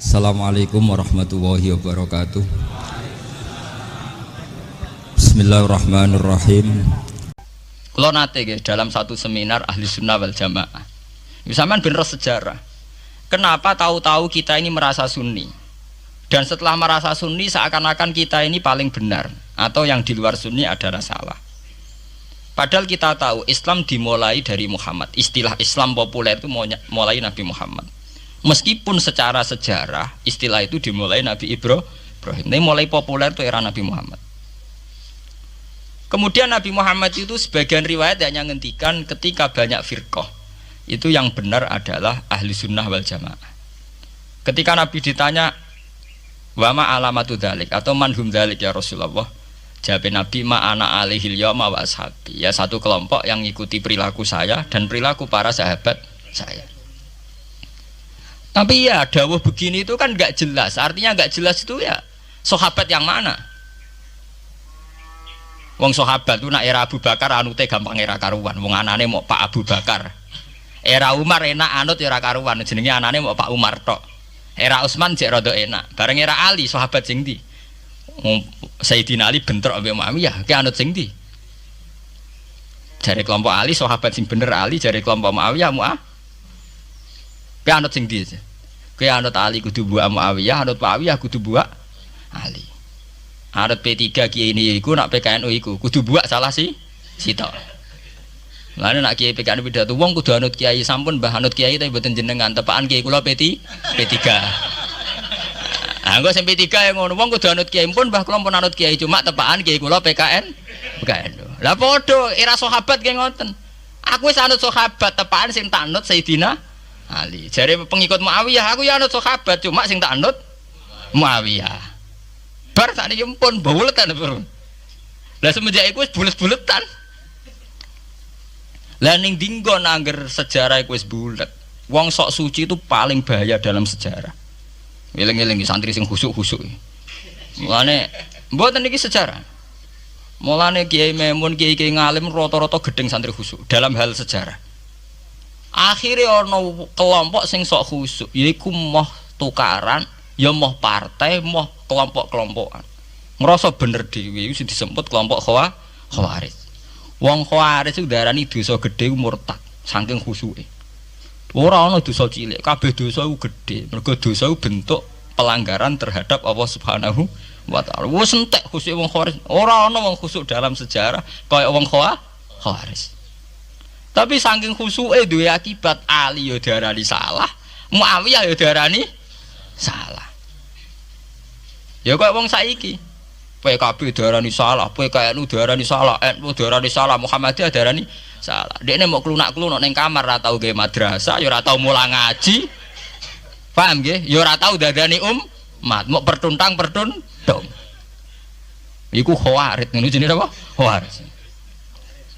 Assalamualaikum warahmatullahi wabarakatuh. Bismillahirrahmanirrahim. Kalau nate dalam satu seminar ahli sunnah wal jamaah, sampean bener sejarah. Kenapa tahu-tahu kita ini merasa sunni, dan setelah merasa sunni seakan-akan kita ini paling benar, atau yang di luar sunni adalah salah. Padahal kita tahu Islam dimulai dari Muhammad. Istilah Islam populer itu mulai Nabi Muhammad. Meskipun secara sejarah istilah itu dimulai Nabi Ibrahim. Ini mulai populer itu era Nabi Muhammad. Kemudian Nabi Muhammad itu sebagian riwayat hanya ngendikan ketika banyak firqah, itu yang benar adalah ahli sunnah wal jamaah. Ketika Nabi ditanya wama alamatu dzalik atau manhum dzalik ya Rasulullah, jawab Nabi ma ana alaihil yauma wa ashabi, ya satu kelompok yang ngikuti perilaku saya dan perilaku para sahabat saya. Tapi ya dawuh begini itu kan nggak jelas, artinya nggak jelas itu ya sahabat yang mana? Wong sahabat itu nak era Abu Bakar anute gampang era karuan, wong anane mau Pak Abu Bakar. Era Umar enak anut era karuan, jenenge anane mau Pak Umar tok. Era Utsman jek rada enak. Bareng era Ali sahabat sing ndi? Sayyidina Ali bentrok ambek Muawiyah, ki anut sing ndi? Jare kelompok Ali sahabat sing bener Ali, jare kelompok Muawiyah ki anut sing ndi? Ki anut Ali kudu buak Muawiyah, anut Muawiyah kudu buak Ali. Anut P3 kiai ini iku nak PKNU iku kudu buak salah si sitok. Lane nak kiai PKNU pidato wong kudu anut kiai, sampun mbah anut kiai tapi mboten jenengan, tepakan kiai kula P3. Anggo sing P3 yang ngono wong kudu anut kiai pun mbah kula pun anut kiai, cuma tepakan kiai kula PKNU. Lah padha era sahabat ki ngoten. Aku wis anut sahabat, tepakan sing tak anut Sayyidina Ali. Jare pengikut Muawiyah, aku ya anut sahabat, cuma sing tak anut Muawiyah. Bar sakniki pun buletan, Bro. Lah semenjak iku wis bulet-buletan. Lah ning dinggon angger sejarah iku wis bulet. Wong sok suci itu paling bahaya dalam sejarah. Eling-eling santri sing khusuk-khusuk. Mulane mboten niki sejarah. Mulane Kiai Memun, kiai-kiai ngalim rata-rata gedeng santri khusuk dalam hal sejarah. Akhirnya ono kelompok sing sok khusuk, yaiku moh tukaran, ya moh partai, moh kelompok-kelompokan. Ngerasa bener dhewe iku sing disebut kelompok Khawarij. Wong Khawarij iku darani dosa gedhe murtad saking khusuke. Ora ana dosa cilik, kabeh dosa iku gedhe. Mergo dosa iku bentuk pelanggaran terhadap Allah Subhanahu wa taala. Wis entek khusuke wong Khawarij. Ora ana wong khusuk dalam sejarah kaya wong Khawarij. Tapi saking khusuke duwe akibat Ali ya diarani salah, Muawiyah ya diarani salah. Ya kok wong saiki PKB diarani salah, PKNU diarani salah, NU diarani salah, Muhammadiyah diarani salah. Dekne mau klunak-klunuk ning kamar ora tau gawe madrasah, ya ora tau mulang ngaji. Paham nggih? Ya ora tau dadani umat, mau pertuntang-pertuntung. Iku Khawarij, ngono jenenge apa? Khawarij.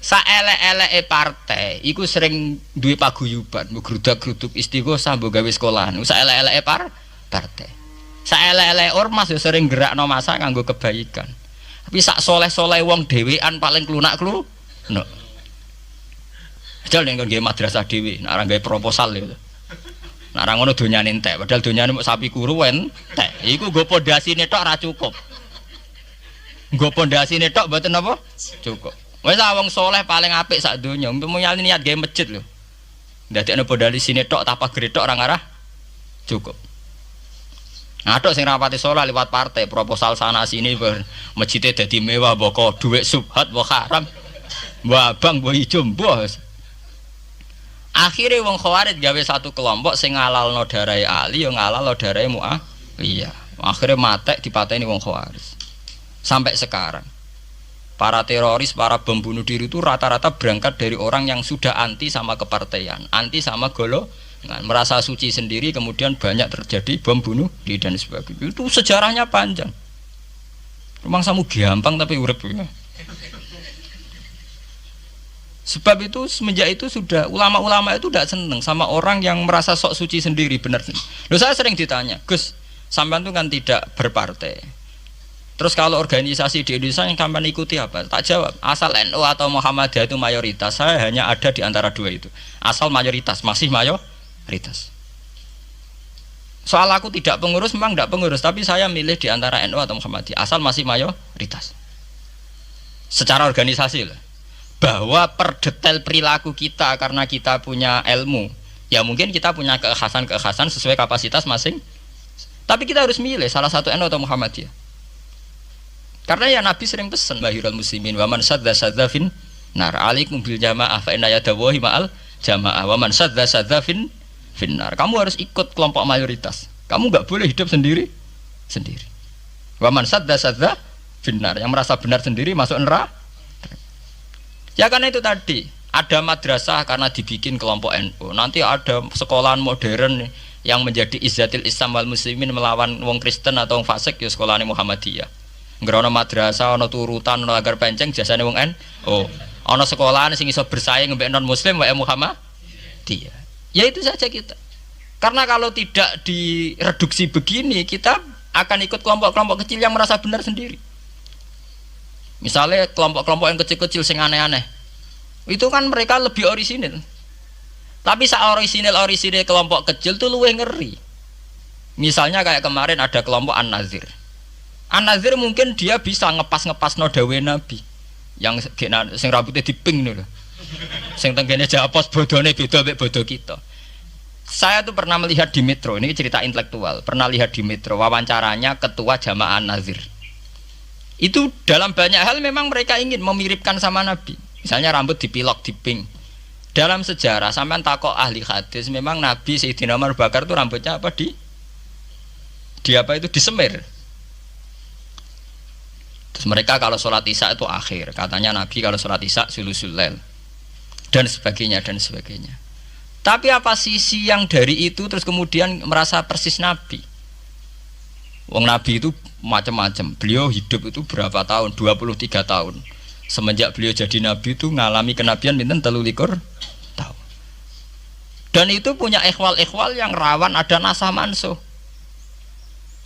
Saelek-eleke partai iku sering duwe paguyuban, mbok grudak-gruduk istighosah mbok gawe sekolahan. Saelek-eleke partai. Saelek-eleke ormas yo sering gerakno masa kanggo kebaikan. Tapi sak soleh-soleh wong dhewean paling klunak-klunuk. Padahal nek nggawe madrasah dhewe, nek ora gawe proposal lho. Nek ora ngono donyane entek, padahal donyane mung sapi kuru entek. Iku nggo pondasine tok ora cukup. Nggo pondasine tok mboten apa? Cukup. Wis wong soleh paling apik sak donya, umpamane niat gawe masjid lho. Ndadekno pondasine tok apa gretok ora ngarah cukup. Ngathuk sing rapati soleh liwat partai proposal sana sini masjidnya dadi mewah mbok dhuwit subhat mbok haram. Mbok abang mbok ijo mbok. Akhire wong Khawarij gawe satu kelompok sing ngalalno darahe Ali ya ngalalno darahe Muawiyah. Akhire matek dipateni wong Khawarij. Sampai sekarang para teroris, para bom bunuh diri itu rata-rata berangkat dari orang yang sudah anti sama kepartaian, anti sama golongan, merasa suci sendiri, kemudian banyak terjadi bom bunuh diri dan sebagainya. Itu sejarahnya panjang. Memang samu gampang tapi urip ya. Sebab itu semenjak itu sudah ulama-ulama itu tidak seneng sama orang yang merasa sok suci sendiri, benar. Loh saya sering ditanya, Gus, sampean itu kan tidak berpartai. Terus kalau organisasi di Indonesia yang kapan ikuti apa? Tak jawab. Asal NU atau Muhammadiyah itu mayoritas, saya hanya ada di antara dua itu. Asal mayoritas, masih mayoritas. Soal aku tidak pengurus, memang tidak pengurus, tapi saya milih di antara NU atau Muhammadiyah asal masih mayoritas. Secara organisasi lah. Bahwa per detail perilaku kita karena kita punya ilmu, ya mungkin kita punya keekhasan sesuai kapasitas masing. Tapi kita harus milih salah satu NU atau Muhammadiyah. Karena ya Nabi sering pesan bahirul muslimin wa man sadza fin nar alaikum bil jamaah fa inna yadawahi ma'al jamaah wa man sadza finnar. Kamu harus ikut kelompok mayoritas. Kamu nggak boleh hidup sendiri. Wa man sadza finnar, yang merasa benar sendiri masuk neraka. Ya karena itu tadi ada madrasah karena dibikin kelompok NU. Nanti ada sekolahan modern yang menjadi izzatil Islam wal muslimin melawan wong Kristen atau wong fasik, ya sekolahan Muhammadiyah. Ngerono madrasah ono turutan ono agar penceng jasane wong NU. Ono sekolahan sing iso bersaing mbek non muslim wae Muhammadiyah. Ya itu saja kita. Karena kalau tidak direduksi begini, kita akan ikut kelompok-kelompok kecil yang merasa benar sendiri. Misalnya kelompok-kelompok yang kecil-kecil sing aneh-aneh. Itu kan mereka lebih orisinil. Tapi saat orisinil kelompok kecil tuh luwih ngeri. Misalnya kayak kemarin ada kelompok An-Nazir. An-Nazir mungkin dia bisa ngepas no dawe Nabi. Yang sing rambutnya diping nih loh. Sing tenggene japos bodone beda mek bodo kita. Saya tuh pernah melihat di Metro, ini cerita intelektual. Pernah lihat di Metro wawancaranya ketua Jamaah An-Nazir. Itu dalam banyak hal memang mereka ingin memiripkan sama Nabi. Misalnya rambut dipilok, diping. Dalam sejarah sampean takok ahli hadis, memang Nabi Sayyidina Umar Bakar tuh rambutnya apa di apa itu disemir. Terus mereka kalau sholat isya itu akhir, katanya Nabi kalau sholat isya sulusul lail dan sebagainya. Tapi apa sisi yang dari itu terus kemudian merasa persis Nabi? Wong Nabi itu macam-macam. Beliau hidup itu berapa tahun? 23 tahun. Semenjak beliau jadi Nabi itu ngalami kenabian pinten 33 tahun. Dan itu punya ikhwal-ikhwal yang rawan ada nasah mansuh.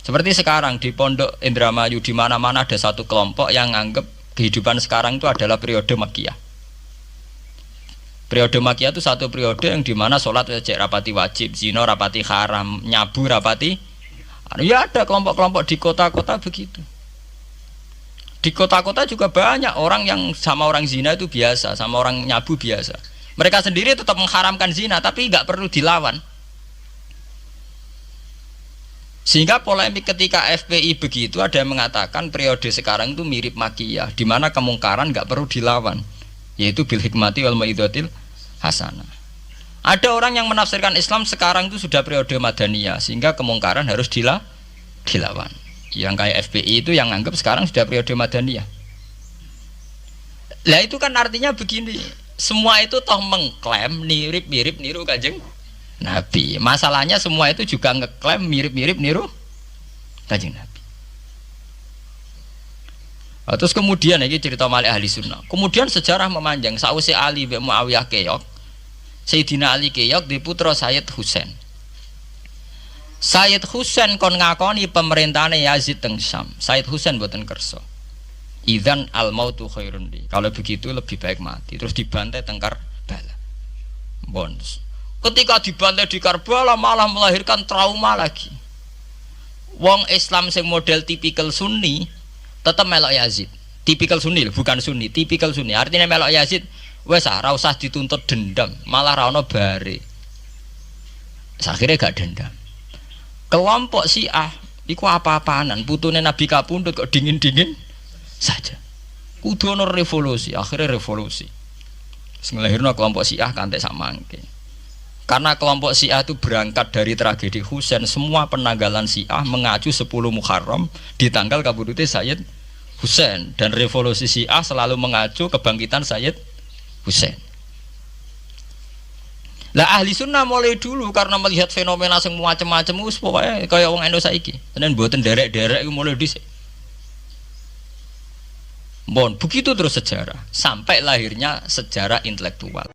Seperti sekarang di Pondok Indramayu di mana-mana ada satu kelompok yang anggap kehidupan sekarang itu adalah periode Makkiyah. Periode Makkiyah itu satu periode yang dimana sholat rapati wajib, zina rapati haram, nyabu rapati. Ya ada kelompok-kelompok di kota-kota begitu. Di kota-kota juga banyak orang yang sama orang zina itu biasa, sama orang nyabu biasa. Mereka sendiri tetap mengharamkan zina, tapi nggak perlu dilawan. Sehingga polemik ketika FPI begitu ada yang mengatakan periode sekarang itu mirip Makkiyah, di mana kemungkaran nggak perlu dilawan, yaitu bil hikmati wal mau'izatil hasanah. Ada orang yang menafsirkan Islam sekarang itu sudah periode Madaniyah, sehingga kemungkaran harus dilawan. Yang kayak FPI itu yang anggap sekarang sudah periode Madaniyah. Lah itu kan artinya begini, semua itu toh mengklaim mirip-mirip niru Kanjeng Nabi. Masalahnya semua itu juga ngeklaim mirip-mirip niru Kanjeng Nabi. Terus kemudian ini cerita Malik ahli sunnah. Kemudian sejarah memanjang. Sausi Ali bin Muawiyah keok, Sayyidina Ali keok di putra Sayyid Husain. Sayyid Husain kon ngakoni pemerintahane Yazid teng Syam. Sayyid Husain boten kersa. Idzan al mautu khairun li. Kalau begitu lebih baik mati. Terus dibantai teng Karbala. Bons. Ketika dibantai di Karbala malah melahirkan trauma lagi. Wong Islam sing model tipikal Sunni tetap melok Yazid. Tipikal Sunni lho, bukan Sunni, tipikal Sunni. Artinya melok Yazid, wes ora usah dituntut dendam, malah ra ono bare. Akhirnya gak dendam. Kelompok Syiah iku apa-apaanan, putune Nabi kapundhut kok dingin-dingin saja. Kudu ono revolusi, akhirnya revolusi. Sing nglahirno kelompok Syiah kanthi sak mangke. Karena kelompok Syiah itu berangkat dari tragedi Husain, semua penanggalan Syiah mengacu 10 Muharram di tanggal kabudute Sayyid Husain, dan revolusi Syiah selalu mengacu kebangkitan Sayyid Husain. Lah ahli sunnah mulai dulu karena melihat fenomena sing macam-macam wis pokoke kaya wong Indonesia saiki. Tenan mboten derek-derek iku mulai dhisik. Begitu terus sejarah sampai lahirnya sejarah intelektual.